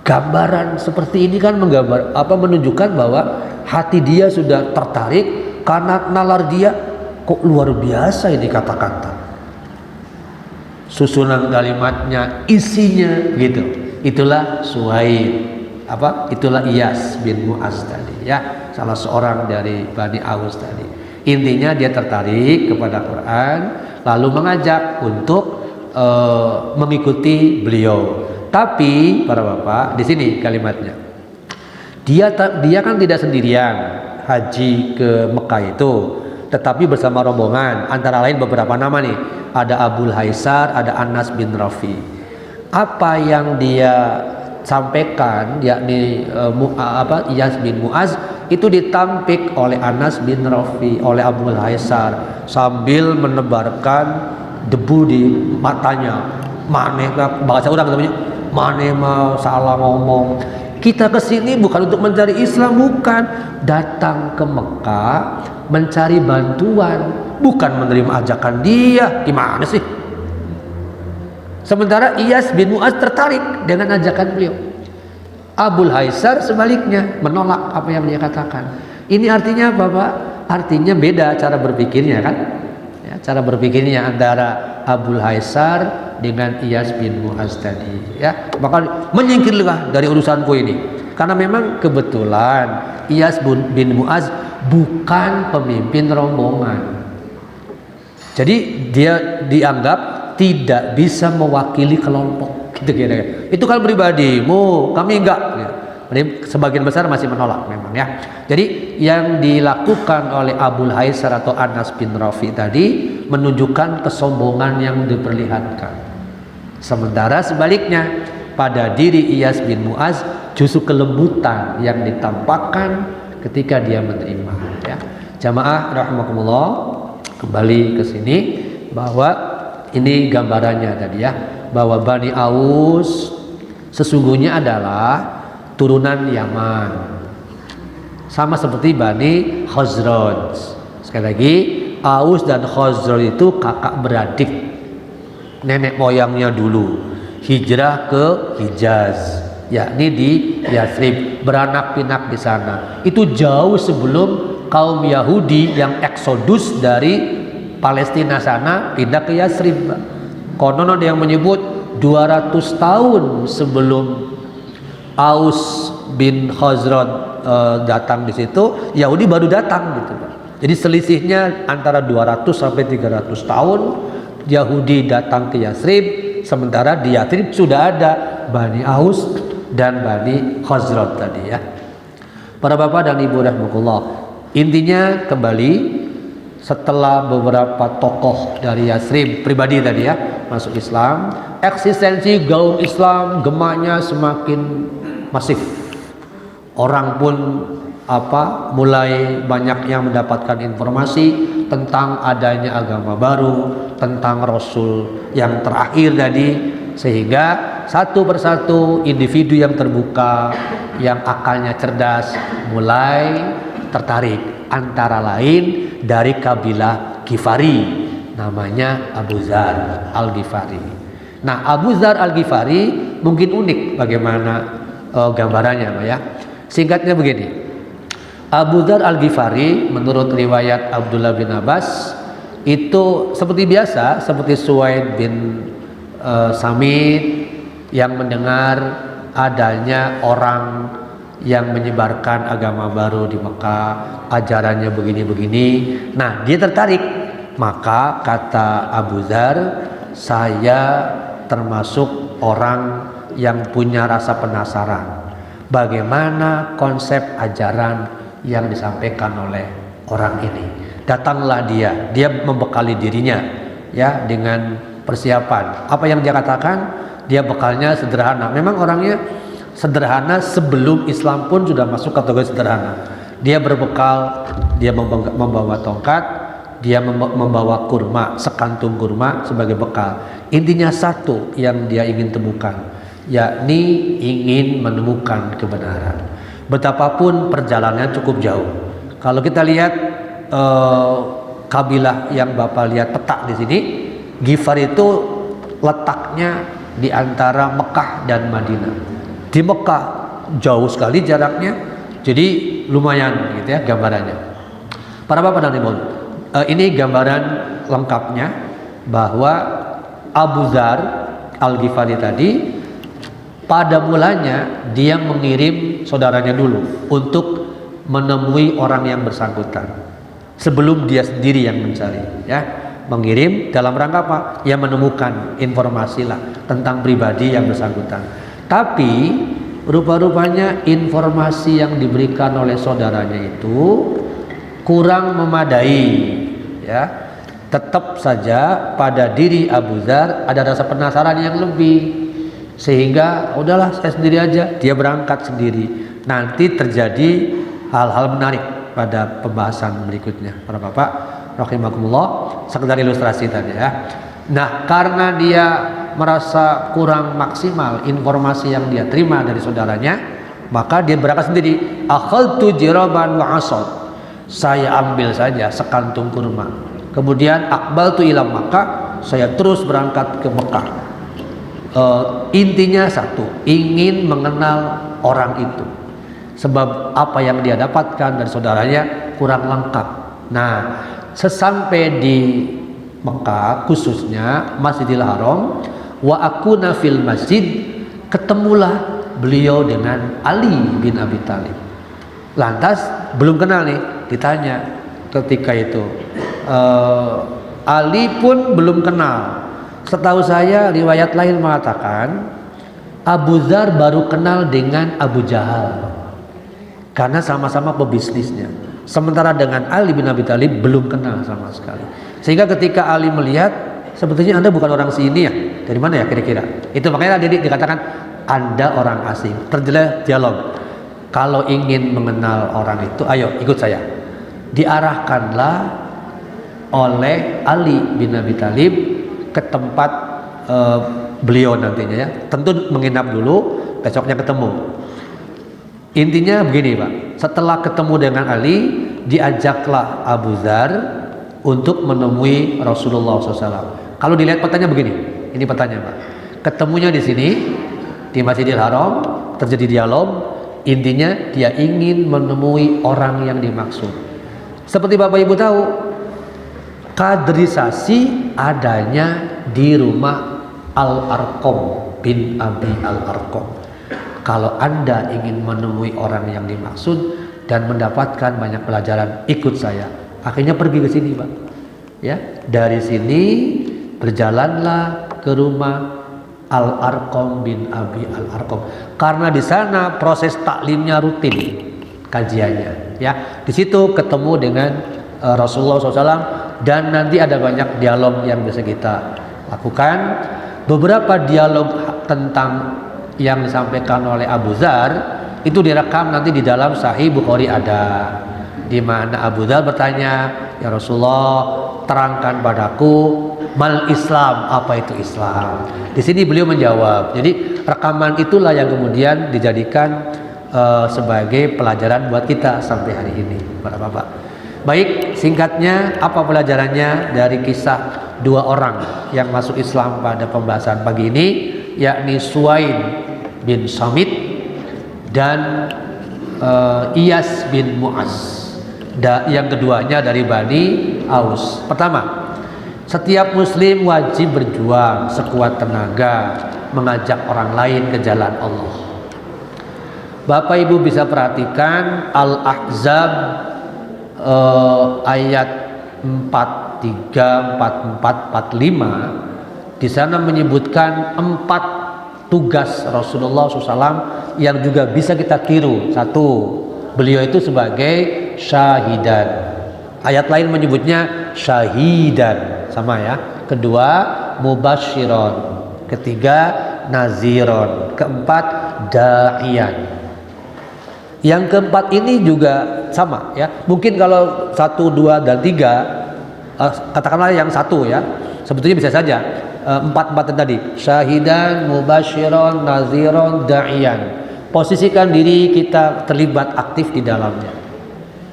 gambaran seperti ini kan menunjukkan bahwa hati dia sudah tertarik karena nalar dia, kok luar biasa ini kata-kata. Susunan kalimatnya, isinya gitu. Itulah Suhaib. Itulah Iyas bin Mu'az tadi ya, salah seorang dari Bani Aus tadi. Intinya dia tertarik kepada Quran, lalu mengajak untuk mengikuti beliau. Tapi para bapak, di sini kalimatnya, dia kan tidak sendirian haji ke Mekah itu, tetapi bersama rombongan, antara lain beberapa nama nih, ada Abul Haisar, ada Anas bin Rafi. Apa yang dia sampaikan, yakni Iyas bin Mu'az, itu ditampik oleh Anas bin Rafi, oleh Abul Haisar, sambil menebarkan debu di matanya. Maneh bahasa orang namanya, maneh mah salah ngomong. Kita kesini bukan untuk mencari Islam, bukan, datang ke Mekah mencari bantuan, bukan menerima ajakan dia. Gimana sih? Sementara Iyas bin Mu'az tertarik dengan ajakan beliau. Abul Haisar sebaliknya menolak apa yang dia katakan. Ini artinya Bapak, artinya beda cara berpikirnya kan? Ya, cara berpikirnya antara Abul Haisar dengan Iyas bin Mu'az tadi. Ya, maka menyingkirlah dari urusanku ini. Karena memang kebetulan Iyas bin Mu'az bukan pemimpin rombongan. Jadi dia dianggap tidak bisa mewakili kelompok gitu kira-kira. Itu kan pribadimu, kami enggak. Sebagian besar masih menolak memang ya. Jadi yang dilakukan oleh Abul Haisar atau Anas bin Rafi tadi menunjukkan kesombongan yang diperlihatkan. Sementara sebaliknya pada diri Iyas bin Mu'az justru kelembutan yang ditampakkan ketika dia menerima ya. Jamaah rahimakumullah, kembali ke sini bahwa ini gambarannya tadi ya, bahwa Bani Aus sesungguhnya adalah turunan Yaman, sama seperti Bani Khazraj. Sekali lagi, Aus dan Khazraj itu kakak beradik, nenek moyangnya dulu hijrah ke Hijaz, yakni di Yathrib, beranak pinak di sana. Itu jauh sebelum kaum Yahudi yang eksodus dari Palestina sana pindah ke Yathrib. Konon ada yang menyebut 200 tahun sebelum Aus bin Khazraj datang di situ, Yahudi baru datang gitu, Pak. Jadi selisihnya antara 200 sampai 300 tahun Yahudi datang ke Yathrib, sementara di Yathrib sudah ada Bani Aus dan Bani Khazraj tadi ya. Para bapak dan ibu rahimakumullah, intinya kembali, setelah beberapa tokoh dari Yathrib pribadi tadi ya masuk Islam, eksistensi gaul Islam gemanya semakin masif. Orang pun mulai banyak yang mendapatkan informasi tentang adanya agama baru, tentang Rasul yang terakhir tadi, sehingga satu persatu individu yang terbuka, yang akalnya cerdas mulai tertarik, antara lain dari kabilah Ghifari, namanya Abu Dzar Al-Ghifari. Nah, Abu Dzar Al-Ghifari mungkin unik bagaimana gambarannya Pak ya. Singkatnya begini, Abu Dzar Al-Ghifari menurut riwayat Abdullah bin Abbas itu seperti biasa, seperti Suwaid bin Samit, yang mendengar adanya orang yang menyebarkan agama baru di Mekah, ajarannya begini-begini. Nah, dia tertarik. Maka kata Abu Dzar, saya termasuk orang yang punya rasa penasaran bagaimana konsep ajaran yang disampaikan oleh orang ini. Datanglah dia membekali dirinya ya dengan persiapan. Apa yang dia katakan? Dia bekalnya sederhana. Memang orangnya sederhana, sebelum Islam pun sudah masuk kategori sederhana. Dia berbekal, dia membawa tongkat, dia membawa kurma, sekantung kurma sebagai bekal. Intinya satu yang dia ingin temukan, yakni ingin menemukan kebenaran. Betapapun perjalanannya cukup jauh. Kalau kita lihat kabilah yang Bapak lihat peta di sini, Ghifar itu letaknya di antara Mekah dan Madinah. Di Mekah jauh sekali jaraknya, jadi lumayan gitu ya gambarannya. Para bapak dan ibu, ini gambaran lengkapnya bahwa Abu Dzar Al-Ghifari tadi pada mulanya dia mengirim saudaranya dulu untuk menemui orang yang bersangkutan sebelum dia sendiri yang mencari ya. Mengirim dalam rangka apa? Ya menemukan informasi lah tentang pribadi yang bersangkutan. Tapi rupa-rupanya informasi yang diberikan oleh saudaranya itu kurang memadai ya. Tetap saja pada diri Abu Dzar ada rasa penasaran yang lebih, sehingga udahlah saya sendiri aja. Dia berangkat sendiri. Nanti terjadi hal-hal menarik pada pembahasan berikutnya. Para bapak rahimakumullah, sekedar ilustrasi tadi ya. Nah, karena dia merasa kurang maksimal informasi yang dia terima dari saudaranya, maka dia berangkat sendiri. Akhaltu jiraban wa asad. Saya ambil saja sekantung kurma. Kemudian aqbaltu ila Makkah, saya terus berangkat ke Mekah. Intinya satu, ingin mengenal orang itu. Sebab apa yang dia dapatkan dari saudaranya kurang lengkap. Nah, sesampai di Mekah, khususnya Masjidil Haram, wa akuna fil masjid, ketemulah beliau dengan Ali bin Abi Thalib. Lantas belum kenal nih, ditanya ketika itu. Ali pun belum kenal. Setahu saya riwayat lain mengatakan Abu Dzar baru kenal dengan Abu Jahal karena sama-sama pebisnisnya. Sementara dengan Ali bin Abi Thalib belum kenal sama sekali. Sehingga ketika Ali melihat, sebetulnya Anda bukan orang sini ya, dari mana ya kira-kira? Itu makanya tadi dikatakan Anda orang asing. Terjadi dialog. Kalau ingin mengenal orang itu, ayo ikut saya. Diarahkanlah oleh Ali bin Abi Thalib ke tempat beliau nantinya ya. Tentu menginap dulu, besoknya ketemu. Intinya begini Pak, setelah ketemu dengan Ali, diajaklah Abu Dzar untuk menemui Rasulullah SAW. Kalau dilihat petanya begini, ini petanya Pak. Ketemunya di sini di Masjidil Haram, terjadi dialog. Intinya dia ingin menemui orang yang dimaksud. Seperti Bapak Ibu tahu, kaderisasi adanya di rumah Al-Arqam bin Abi Al-Arqam. Kalau Anda ingin menemui orang yang dimaksud dan mendapatkan banyak pelajaran, ikut saya. Akhirnya pergi ke sini, Pak. Ya, dari sini berjalanlah ke rumah Al-Arqam bin Abi Al-Arqam. Karena di sana proses taklimnya rutin, kajiannya. Ya, di situ ketemu dengan Rasulullah SAW dan nanti ada banyak dialog yang bisa kita lakukan. Beberapa dialog tentang yang disampaikan oleh Abu Dzar itu direkam nanti di dalam Sahih Bukhari ada, di mana Abu Dzar bertanya, ya Rasulullah, terangkan padaku mal Islam, apa itu Islam. Di sini beliau menjawab. Jadi rekaman itulah yang kemudian dijadikan sebagai pelajaran buat kita sampai hari ini, para bapak. Baik, singkatnya apa pelajarannya dari kisah dua orang yang masuk Islam pada pembahasan pagi ini, yakni Suwaid bin Samit dan Iyas bin Mu'az. Yang keduanya dari Bani Aus. Pertama, setiap muslim wajib berjuang sekuat tenaga mengajak orang lain ke jalan Allah. Bapak Ibu bisa perhatikan Al-Ahzab ayat 43, 44, 45 di sana menyebutkan 4 tugas Rasulullah SAW yang juga bisa kita tiru. Satu, beliau itu sebagai syahidan. Ayat lain menyebutnya syahidan, sama ya. Kedua, mubasyiron. Ketiga, naziron. Keempat, da'iyan. Yang keempat ini juga sama ya. Mungkin kalau 1, 2, dan 3 katakanlah yang 1 ya. Sebetulnya bisa saja 4 tadi. Syahidan, mubasyiron, naziron, da'iyan. Posisikan diri kita terlibat aktif di dalamnya.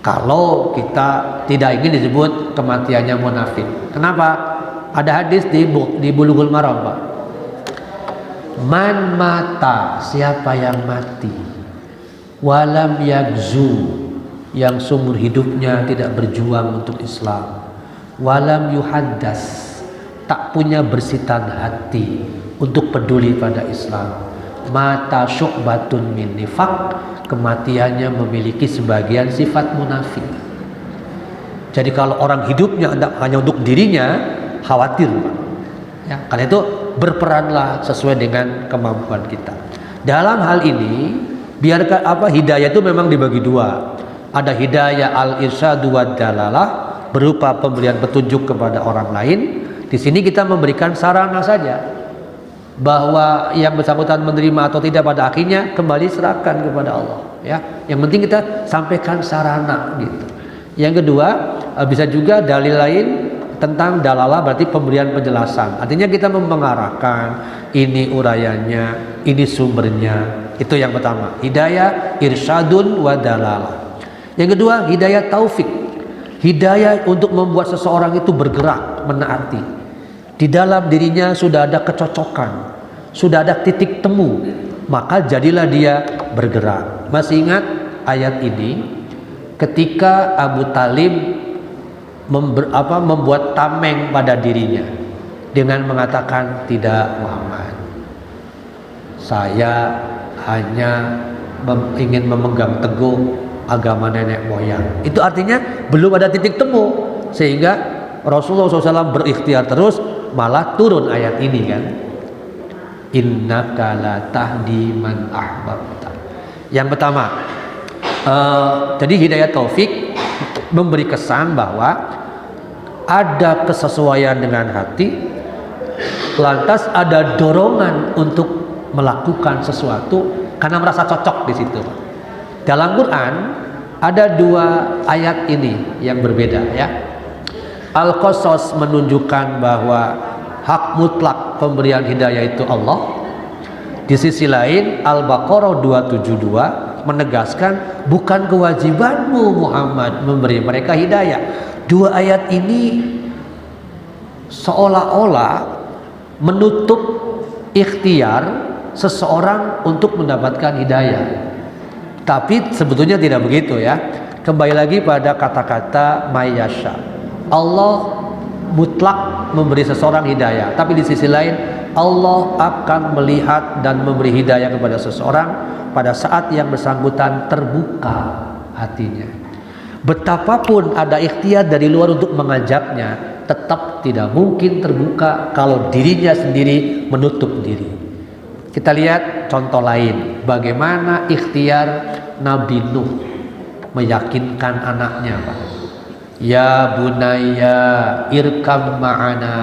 Kalau kita tidak ingin disebut kematiannya munafik. Kenapa? Ada hadis di Bulughul Maram, Pak. Man mata, siapa yang mati, walam yagzu, yang seumur hidupnya tidak berjuang untuk Islam, walam yuhaddas, tak punya bersitan hati untuk peduli pada Islam, mata syu'batun min nifaq, kematiannya memiliki sebagian sifat munafik. Jadi kalau orang hidupnya hanya untuk dirinya, khawatir, Pak. Ya, karena itu berperanlah sesuai dengan kemampuan kita. Dalam hal ini, biarkan hidayah itu memang dibagi 2. Ada hidayah al-irsyadu wad dalalah, berupa pemberian petunjuk kepada orang lain. Di sini kita memberikan sarana saja, bahwa yang bersangkutan menerima atau tidak pada akhirnya kembali serahkan kepada Allah ya. Yang penting kita sampaikan sarana gitu. Yang kedua, bisa juga dalil lain tentang dalalah, berarti pemberian penjelasan. Artinya kita mengarahkan, ini urayanya, ini sumbernya. Itu yang pertama, hidayah irsyadun wa dalalah. Yang kedua, hidayah taufik, hidayah untuk membuat seseorang itu bergerak menaati. Di dalam dirinya sudah ada kecocokan, sudah ada titik temu, maka jadilah dia bergerak. Masih ingat ayat ini ketika Abu Talib membuat tameng pada dirinya dengan mengatakan, tidak Muhammad, saya hanya ingin memegang teguh agama nenek moyang. Itu artinya belum ada titik temu, sehingga Rasulullah SAW berikhtiar terus, malah turun ayat ini kan, innaka la tahdi man ahbabta. Yang pertama, jadi hidayah taufik memberi kesan bahwa ada kesesuaian dengan hati, lantas ada dorongan untuk melakukan sesuatu karena merasa cocok di situ. Dalam Quran ada 2 ayat ini yang berbeda ya. Al-Qasas menunjukkan bahwa hak mutlak pemberian hidayah itu Allah. Di sisi lain Al-Baqarah 272 menegaskan bukan kewajibanmu Muhammad memberi mereka hidayah. 2 ayat ini seolah-olah menutup ikhtiar seseorang untuk mendapatkan hidayah. Tapi sebetulnya tidak begitu ya. Kembali lagi pada kata-kata mayyasha. Allah mutlak memberi seseorang hidayah, tapi di sisi lain Allah akan melihat dan memberi hidayah kepada seseorang pada saat yang bersangkutan terbuka hatinya. Betapapun ada ikhtiar dari luar untuk mengajaknya, tetap tidak mungkin terbuka kalau dirinya sendiri menutup diri. Kita lihat contoh lain, bagaimana ikhtiar Nabi Nuh meyakinkan anaknya, Pak. Ya bunayya irkam ma'ana,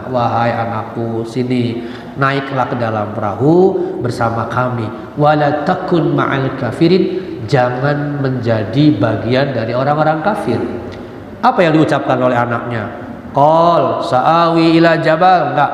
wahai anakku, sini naiklah ke dalam perahu bersama kami. Wala takun ma'al kafirin, jangan menjadi bagian dari orang-orang kafir. Apa yang diucapkan oleh anaknya? Qal sa'awi ila jabal, enggak,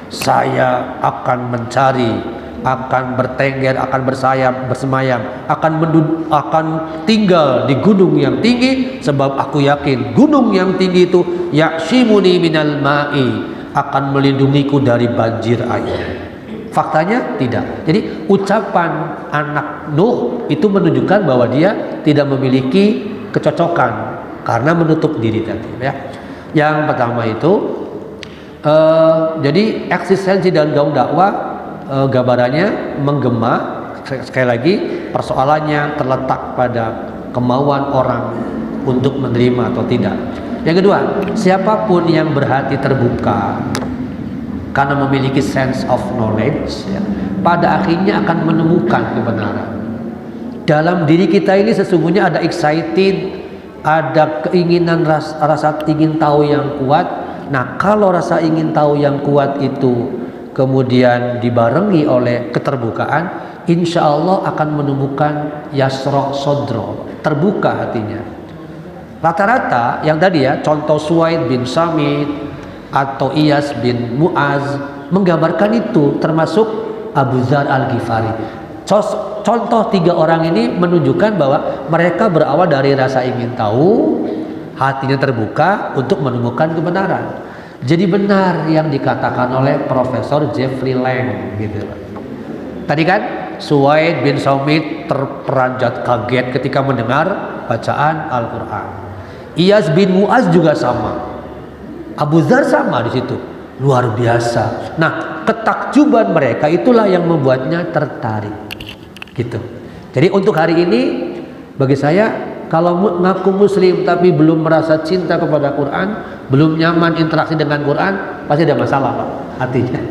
saya akan mencari, akan bertengger, akan bersayap, bersemayam, akan tinggal di gunung yang tinggi, sebab aku yakin gunung yang tinggi itu ya'shimuni minal ma'i, akan melindungiku dari banjir air. Faktanya tidak. Jadi ucapan anak Nuh itu menunjukkan bahwa dia tidak memiliki kecocokan karena menutup diri tadi ya. Yang pertama itu jadi eksistensi dan gaung dakwah gambarannya menggema. Sekali lagi, persoalannya terletak pada kemauan orang untuk menerima atau tidak. Yang kedua, siapapun yang berhati terbuka karena memiliki sense of knowledge, ya, pada akhirnya akan menemukan kebenaran. Dalam diri kita ini sesungguhnya ada excited, ada keinginan, rasa ingin tahu yang kuat. Nah, kalau rasa ingin tahu yang kuat itu kemudian dibarengi oleh keterbukaan, insya Allah akan menemukan yasro sodro, terbuka hatinya. Rata-rata yang tadi ya, contoh Suwaid bin Samit atau Iyas bin Mu'az menggambarkan itu, termasuk Abu Dzar Al-Ghifari. Contoh 3 orang ini menunjukkan bahwa mereka berawal dari rasa ingin tahu, hatinya terbuka untuk menemukan kebenaran. Jadi benar yang dikatakan oleh Profesor Jeffrey Lang gitu. Tadi kan Suwaid bin Samit terperanjat kaget ketika mendengar bacaan Al-Quran. Iyas bin Mu'az juga sama. Abu Dzar sama di situ. Luar biasa. Nah, ketakjuban mereka itulah yang membuatnya tertarik. Gitu. Jadi untuk hari ini bagi saya, kalau ngaku muslim tapi belum merasa cinta kepada Quran, belum nyaman interaksi dengan Quran, pasti ada masalah Pak hatinya.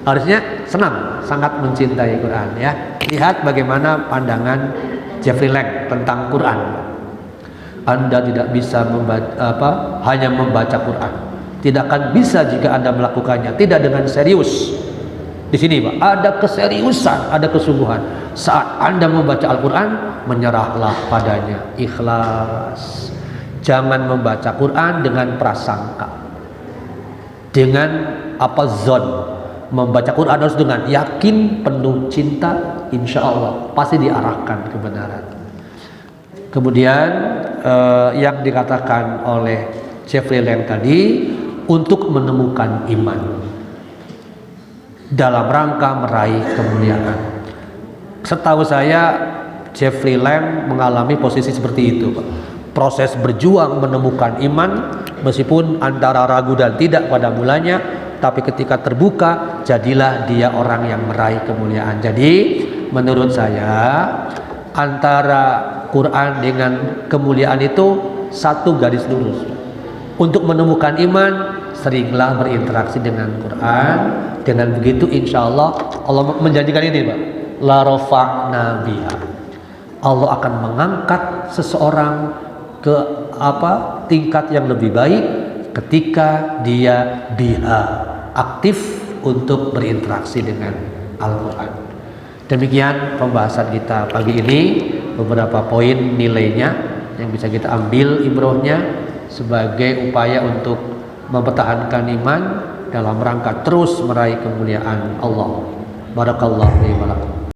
Harusnya senang, sangat mencintai Quran ya. Lihat bagaimana pandangan Jeffrey Lang tentang Quran. Anda tidak bisa hanya membaca Quran. Tidak akan bisa jika Anda melakukannya tidak dengan serius. Di sini Pak, ada keseriusan, ada kesungguhan. Saat Anda membaca Al-Quran, menyerahlah padanya, ikhlas. Jangan membaca Quran dengan prasangka, dengan zon. Membaca Quran harus dengan yakin, penuh cinta, insya Allah pasti diarahkan kebenaran. Kemudian yang dikatakan oleh Jeffrey Lang tadi, untuk menemukan iman dalam rangka meraih kemuliaan. Setahu saya Jeffrey Lang mengalami posisi seperti itu Pak. Proses berjuang menemukan iman, meskipun antara ragu dan tidak pada mulanya, tapi ketika terbuka jadilah dia orang yang meraih kemuliaan. Jadi menurut saya antara Quran dengan kemuliaan itu satu garis lurus. Untuk menemukan iman, seringlah berinteraksi dengan Quran. Dengan begitu insya Allah menjanjikan ini Pak, la rafa'na biha, Allah akan mengangkat seseorang ke tingkat yang lebih baik ketika dia biha, aktif untuk berinteraksi dengan Al-Quran. Demikian pembahasan kita pagi ini, beberapa poin nilainya yang bisa kita ambil ibrohnya sebagai upaya untuk mempertahankan iman dalam rangka terus meraih kemuliaan Allah. Barakallahu fi wa lakum.